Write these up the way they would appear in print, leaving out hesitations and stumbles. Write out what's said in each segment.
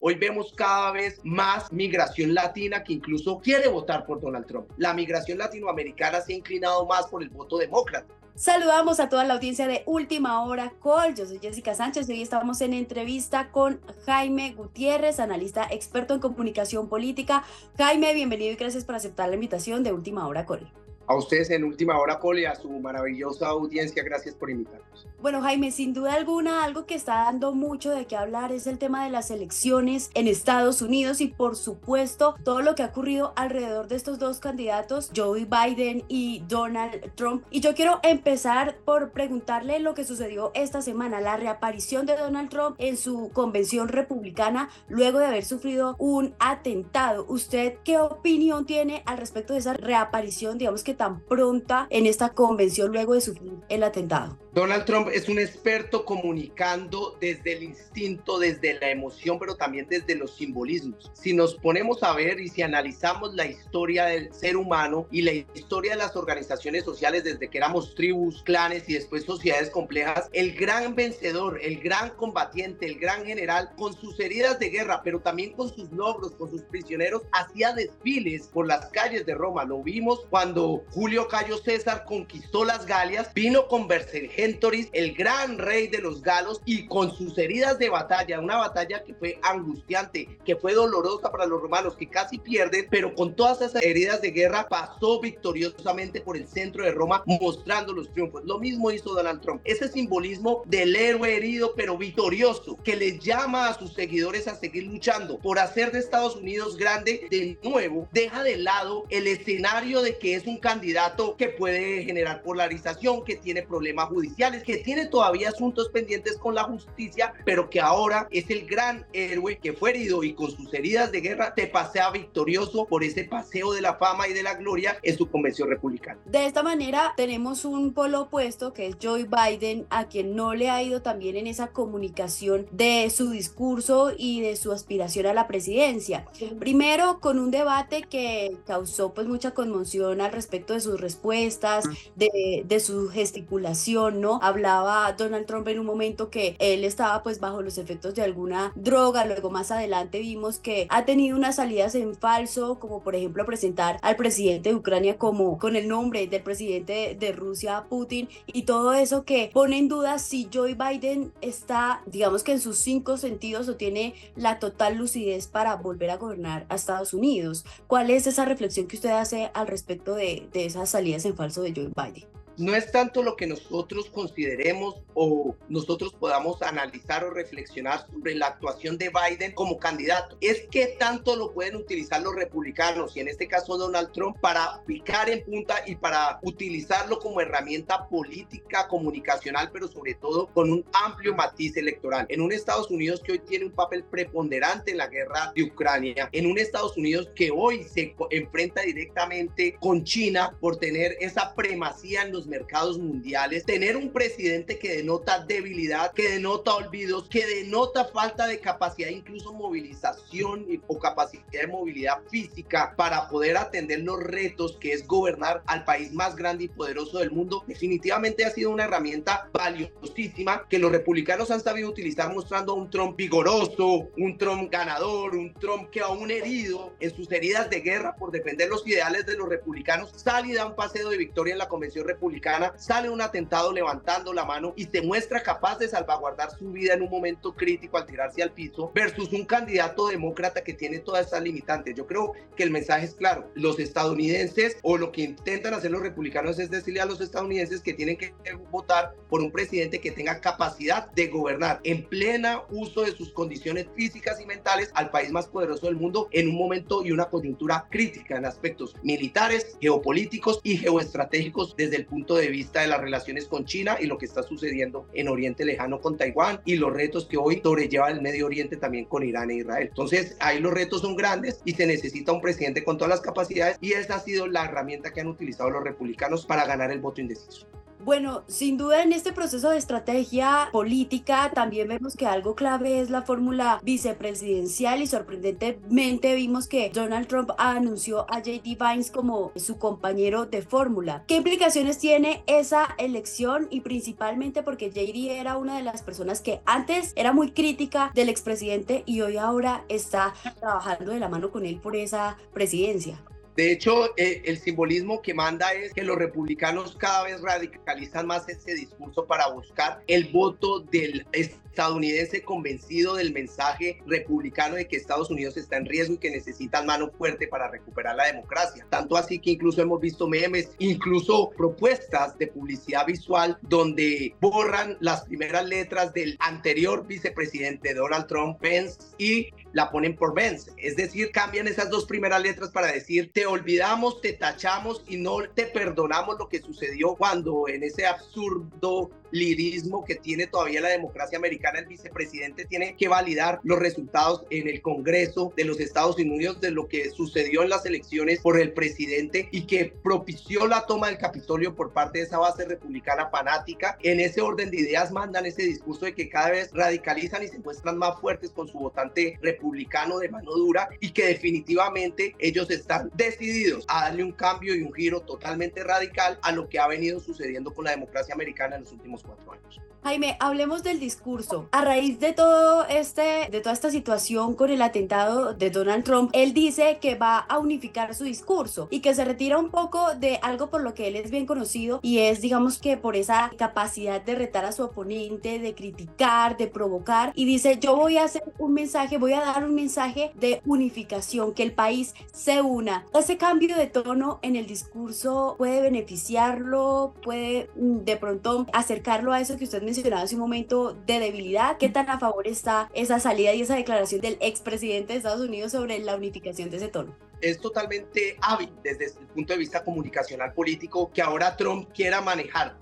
Hoy vemos cada vez más migración latina que incluso quiere votar por Donald Trump. La migración latinoamericana se ha inclinado más por el voto demócrata. Saludamos a toda la audiencia de Última Hora Call. Yo soy Jessica Sánchez y hoy estamos en entrevista con Jaime Gutiérrez, analista experto en comunicación política. Jaime, bienvenido y gracias por aceptar la invitación de Última Hora Call. A ustedes en Última Hora Call y a su maravillosa audiencia, gracias por invitarnos. Bueno, Jaime, sin duda alguna, algo que está dando mucho de qué hablar es el tema de las elecciones en Estados Unidos y, por supuesto, todo lo que ha ocurrido alrededor de estos dos candidatos, Joe Biden y Donald Trump. Y yo quiero empezar por preguntarle lo que sucedió esta semana, la reaparición de Donald Trump en su convención republicana luego de haber sufrido un atentado. ¿Usted qué opinión tiene al respecto de esa reaparición, digamos que tan pronta en esta convención luego de sufrir el atentado? Donald Trump es un experto comunicando desde el instinto, desde la emoción, pero también desde los simbolismos. Si nos ponemos a ver y si analizamos la historia del ser humano y la historia de las organizaciones sociales desde que éramos tribus, clanes y después sociedades complejas, el gran vencedor, el gran combatiente, el gran general, con sus heridas de guerra, pero también con sus logros, con sus prisioneros, hacía desfiles por las calles de Roma. Lo vimos cuando Julio Cayo César conquistó las Galias, vino con Vercingetorix, el gran rey de los galos, y con sus heridas de batalla, una batalla que fue angustiante, que fue dolorosa para los romanos, que casi pierden, pero con todas esas heridas de guerra pasó victoriosamente por el centro de Roma mostrando los triunfos. Lo mismo hizo Donald Trump, ese simbolismo del héroe herido pero victorioso, que le llama a sus seguidores a seguir luchando por hacer de Estados Unidos grande de nuevo, deja de lado el escenario de que es un candidato que puede generar polarización, que tiene problemas judiciales, que tiene todavía asuntos pendientes con la justicia, pero que ahora es el gran héroe que fue herido y con sus heridas de guerra te pasea victorioso por ese paseo de la fama y de la gloria en su convención republicana. De esta manera tenemos un polo opuesto que es Joe Biden, a quien no le ha ido tan bien en esa comunicación de su discurso y de su aspiración a la presidencia. Primero con un debate que causó pues mucha conmoción al respecto de sus respuestas, de su gesticulación, ¿no? Hablaba Donald Trump en un momento que él estaba pues bajo los efectos de alguna droga. Luego más adelante vimos que ha tenido unas salidas en falso, como por ejemplo presentar al presidente de Ucrania como con el nombre del presidente de Rusia, Putin, y todo eso que pone en duda si Joe Biden está, digamos que en sus 5 sentidos, o tiene la total lucidez para volver a gobernar a Estados Unidos. ¿Cuál es esa reflexión que usted hace al respecto de esas salidas en falso de Joe Biden? No es tanto lo que nosotros consideremos o nosotros podamos analizar o reflexionar sobre la actuación de Biden como candidato. Es que tanto lo pueden utilizar los republicanos y en este caso Donald Trump para picar en punta y para utilizarlo como herramienta política, comunicacional, pero sobre todo con un amplio matiz electoral. En un Estados Unidos que hoy tiene un papel preponderante en la guerra de Ucrania, en un Estados Unidos que hoy se enfrenta directamente con China por tener esa primacía en los mercados mundiales, tener un presidente que denota debilidad, que denota olvidos, que denota falta de capacidad, incluso movilización o capacidad de movilidad física para poder atender los retos que es gobernar al país más grande y poderoso del mundo, definitivamente ha sido una herramienta valiosísima que los republicanos han sabido utilizar, mostrando a un Trump vigoroso, un Trump ganador, un Trump que aún herido en sus heridas de guerra por defender los ideales de los republicanos, sale y da un paseo de victoria en la convención republicana, sale un atentado levantando la mano y se muestra capaz de salvaguardar su vida en un momento crítico al tirarse al piso, versus un candidato demócrata que tiene todas estas limitantes. Yo creo que el mensaje es claro. Los estadounidenses, o lo que intentan hacer los republicanos, es decirle a los estadounidenses que tienen que votar por un presidente que tenga capacidad de gobernar en plena uso de sus condiciones físicas y mentales al país más poderoso del mundo en un momento y una coyuntura crítica en aspectos militares, geopolíticos y geoestratégicos desde el punto de vista de las relaciones con China y lo que está sucediendo en Oriente Lejano con Taiwán y los retos que hoy sobrelleva el Medio Oriente también con Irán e Israel. Entonces ahí los retos son grandes y se necesita un presidente con todas las capacidades, y esa ha sido la herramienta que han utilizado los republicanos para ganar el voto indeciso. Bueno, sin duda en este proceso de estrategia política también vemos que algo clave es la fórmula vicepresidencial y sorprendentemente vimos que Donald Trump anunció a J.D. Vance como su compañero de fórmula. ¿Qué implicaciones tiene esa elección? Y principalmente porque J.D. era una de las personas que antes era muy crítica del expresidente y hoy ahora está trabajando de la mano con él por esa presidencia. De hecho, el simbolismo que manda es que los republicanos cada vez radicalizan más ese discurso para buscar el voto del estadounidense convencido del mensaje republicano de que Estados Unidos está en riesgo y que necesitan mano fuerte para recuperar la democracia. Tanto así que incluso hemos visto memes, incluso propuestas de publicidad visual donde borran las primeras letras del anterior vicepresidente Donald Trump, Pence, y la ponen por Vance. Es decir, cambian esas dos primeras letras para decir te olvidamos, te tachamos y no te perdonamos lo que sucedió cuando en ese absurdo lirismo que tiene todavía la democracia americana, el vicepresidente tiene que validar los resultados en el Congreso de los Estados Unidos de lo que sucedió en las elecciones por el presidente y que propició la toma del Capitolio por parte de esa base republicana fanática. En ese orden de ideas mandan ese discurso de que cada vez radicalizan y se muestran más fuertes con su votante republicano de mano dura y que definitivamente ellos están decididos a darle un cambio y un giro totalmente radical a lo que ha venido sucediendo con la democracia americana en los últimos 4 años. Jaime, hablemos del discurso. A raíz de toda esta situación con el atentado de Donald Trump, él dice que va a unificar su discurso y que se retira un poco de algo por lo que él es bien conocido y es, digamos que por esa capacidad de retar a su oponente, de criticar, de provocar y dice, yo voy a hacer un mensaje, voy a dar un mensaje de unificación, que el país se una. Ese cambio de tono en el discurso puede beneficiarlo, puede de pronto acercarlo a eso que usted mencionaba hace un momento de debilidad. ¿Qué tan a favor está esa salida y esa declaración del expresidente de Estados Unidos sobre la unificación de ese tono? Es totalmente hábil desde el punto de vista comunicacional político que ahora Trump quiera manejar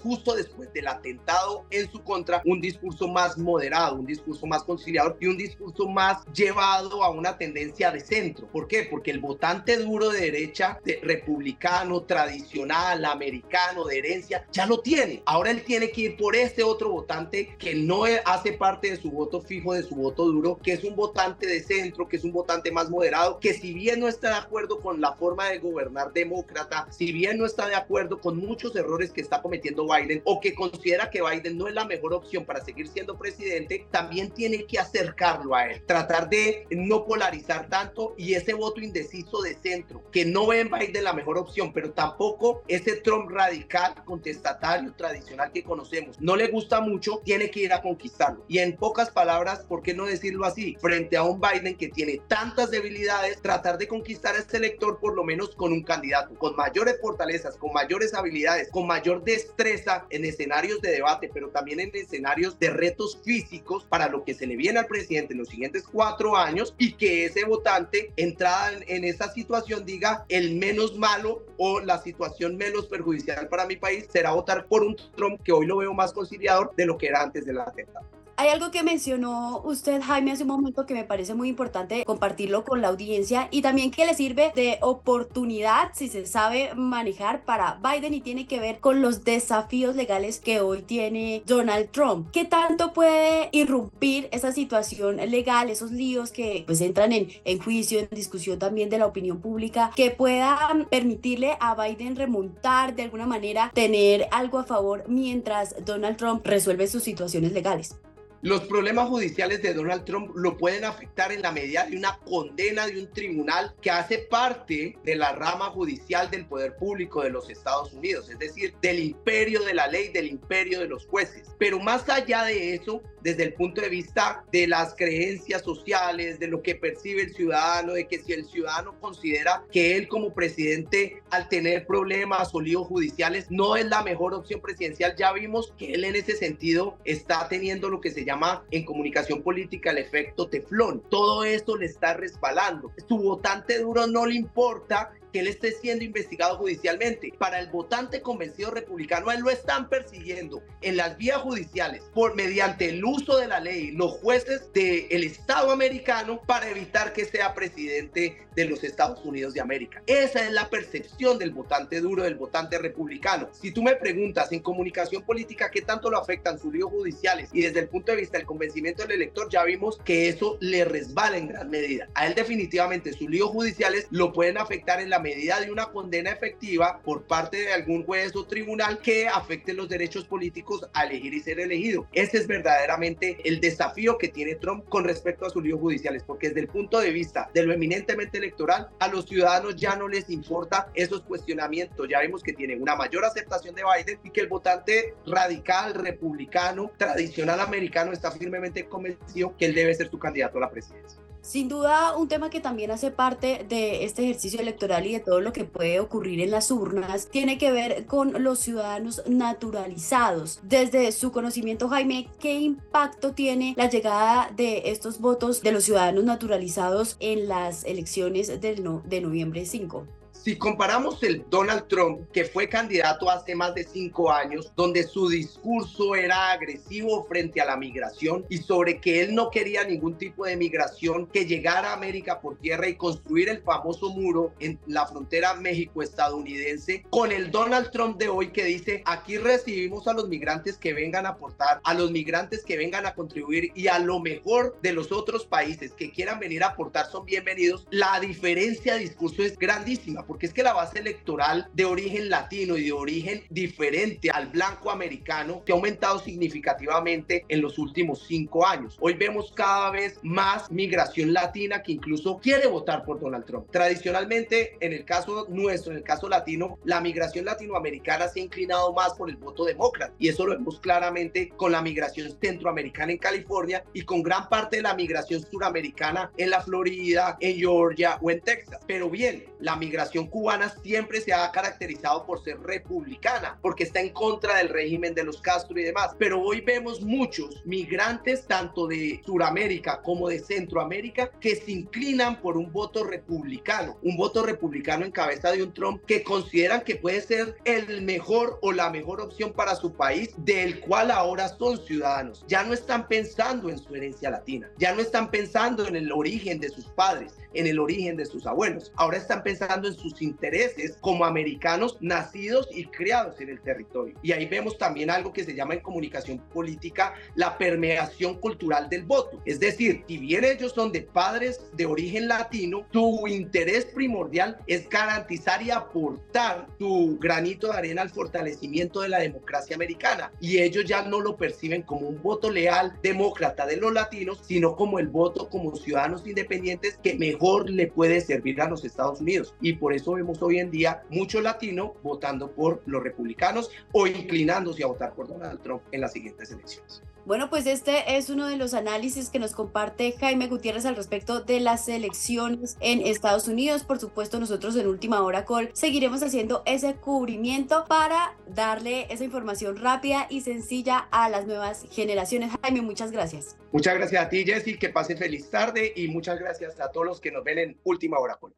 justo después del atentado en su contra, un discurso más moderado, un discurso más conciliador y un discurso más llevado a una tendencia de centro. ¿Por qué? Porque el votante duro de derecha, republicano, tradicional, americano, de herencia, ya lo tiene. Ahora él tiene que ir por este otro votante que no hace parte de su voto fijo, de su voto duro, que es un votante de centro, que es un votante más moderado, que si bien no está de acuerdo con la forma de gobernar demócrata, si bien no está de acuerdo con muchos errores que está cometiendo Biden o que considera que Biden no es la mejor opción para seguir siendo presidente, también tiene que acercarlo a él, tratar de no polarizar tanto y ese voto indeciso de centro, que no ve en Biden la mejor opción, pero tampoco ese Trump radical, contestatario, tradicional que conocemos, no le gusta mucho, tiene que ir a conquistarlo. Y en pocas palabras, ¿por qué no decirlo así? Frente a un Biden que tiene tantas debilidades, tratar de conquistar a este elector por lo menos con un candidato con mayores fortalezas, con mayores habilidades, con mayor destreza en escenarios de debate, pero también en escenarios de retos físicos para lo que se le viene al presidente en los siguientes 4 años y que ese votante entrada en esa situación diga el menos malo o la situación menos perjudicial para mi país será votar por un Trump que hoy lo veo más conciliador de lo que era antes del atentado. Hay algo que mencionó usted, Jaime, hace un momento que me parece muy importante compartirlo con la audiencia y también que le sirve de oportunidad si se sabe manejar para Biden y tiene que ver con los desafíos legales que hoy tiene Donald Trump. ¿Qué tanto puede irrumpir esa situación legal, esos líos que pues entran en juicio, en discusión también de la opinión pública, que pueda permitirle a Biden remontar de alguna manera, tener algo a favor mientras Donald Trump resuelve sus situaciones legales? Los problemas judiciales de Donald Trump lo pueden afectar en la medida de una condena de un tribunal que hace parte de la rama judicial del poder público de los Estados Unidos, es decir, del imperio de la ley, del imperio de los jueces. Pero más allá de eso, desde el punto de vista de las creencias sociales, de lo que percibe el ciudadano, de que si el ciudadano considera que él como presidente, al tener problemas o líos judiciales, no es la mejor opción presidencial, ya vimos que él en ese sentido está teniendo lo que se llama en comunicación política el efecto teflón. Todo esto le está resbalando. Su votante duro no le importa porque él esté siendo investigado judicialmente. Para el votante convencido republicano, a él lo están persiguiendo en las vías judiciales mediante el uso de la ley, los jueces del Estado americano, para evitar que sea presidente de los Estados Unidos de América. Esa es la percepción del votante duro, del votante republicano. Si tú me preguntas en comunicación política qué tanto lo afectan sus líos judiciales y desde el punto de vista del convencimiento del elector, ya vimos que eso le resbala en gran medida. A él definitivamente sus líos judiciales lo pueden afectar en la medida de una condena efectiva por parte de algún juez o tribunal que afecte los derechos políticos a elegir y ser elegido. Ese es verdaderamente el desafío que tiene Trump con respecto a sus líos judiciales, porque desde el punto de vista de lo eminentemente electoral, a los ciudadanos ya no les importa esos cuestionamientos. Ya vemos que tienen una mayor aceptación de Biden y que el votante radical, republicano, tradicional americano está firmemente convencido que él debe ser su candidato a la presidencia. Sin duda, un tema que también hace parte de este ejercicio electoral y de todo lo que puede ocurrir en las urnas tiene que ver con los ciudadanos naturalizados. Desde su conocimiento, Jaime, ¿qué impacto tiene la llegada de estos votos de los ciudadanos naturalizados en las elecciones de noviembre 5? Si comparamos el Donald Trump, que fue candidato hace más de 5 años, donde su discurso era agresivo frente a la migración y sobre que él no quería ningún tipo de migración que llegara a América por tierra y construir el famoso muro en la frontera México-estadounidense, con el Donald Trump de hoy que dice: aquí recibimos a los migrantes que vengan a aportar, a los migrantes que vengan a contribuir y a lo mejor de los otros países que quieran venir a aportar son bienvenidos. La diferencia de discurso es grandísima, porque es que la base electoral de origen latino y de origen diferente al blanco americano que ha aumentado significativamente en los últimos 5 años. Hoy vemos cada vez más migración latina que incluso quiere votar por Donald Trump. Tradicionalmente, en el caso nuestro, en el caso latino, la migración latinoamericana se ha inclinado más por el voto demócrata, y eso lo vemos claramente con la migración centroamericana en California y con gran parte de la migración suramericana en la Florida, en Georgia o en Texas. Pero bien, la migración cubana siempre se ha caracterizado por ser republicana, porque está en contra del régimen de los Castro y demás. Pero hoy vemos muchos migrantes, tanto de Suramérica como de Centroamérica, que se inclinan por un voto republicano en cabeza de un Trump que consideran que puede ser el mejor o la mejor opción para su país, del cual ahora son ciudadanos. Ya no están pensando en su herencia latina, ya no están pensando en el origen de sus padres, en el origen de sus abuelos. Ahora están pensando en sus intereses como americanos nacidos y criados en el territorio. Y ahí vemos también algo que se llama en comunicación política la permeación cultural del voto. Es decir, si bien ellos son de padres de origen latino, su interés primordial es garantizar y aportar su granito de arena al fortalecimiento de la democracia americana. Y ellos ya no lo perciben como un voto leal demócrata de los latinos, sino como el voto como ciudadanos independientes que mejor le puede servir a los Estados Unidos. Y por eso vemos hoy en día mucho latino votando por los republicanos o inclinándose a votar por Donald Trump en las siguientes elecciones. Bueno, pues este es uno de los análisis que nos comparte Jaime Gutiérrez al respecto de las elecciones en Estados Unidos. Por supuesto, nosotros en Última Hora Call seguiremos haciendo ese cubrimiento para darle esa información rápida y sencilla a las nuevas generaciones. Jaime, muchas gracias. Muchas gracias a ti, Jessy, que pase feliz tarde, y muchas gracias a todos los que nos ven en Última Hora Call.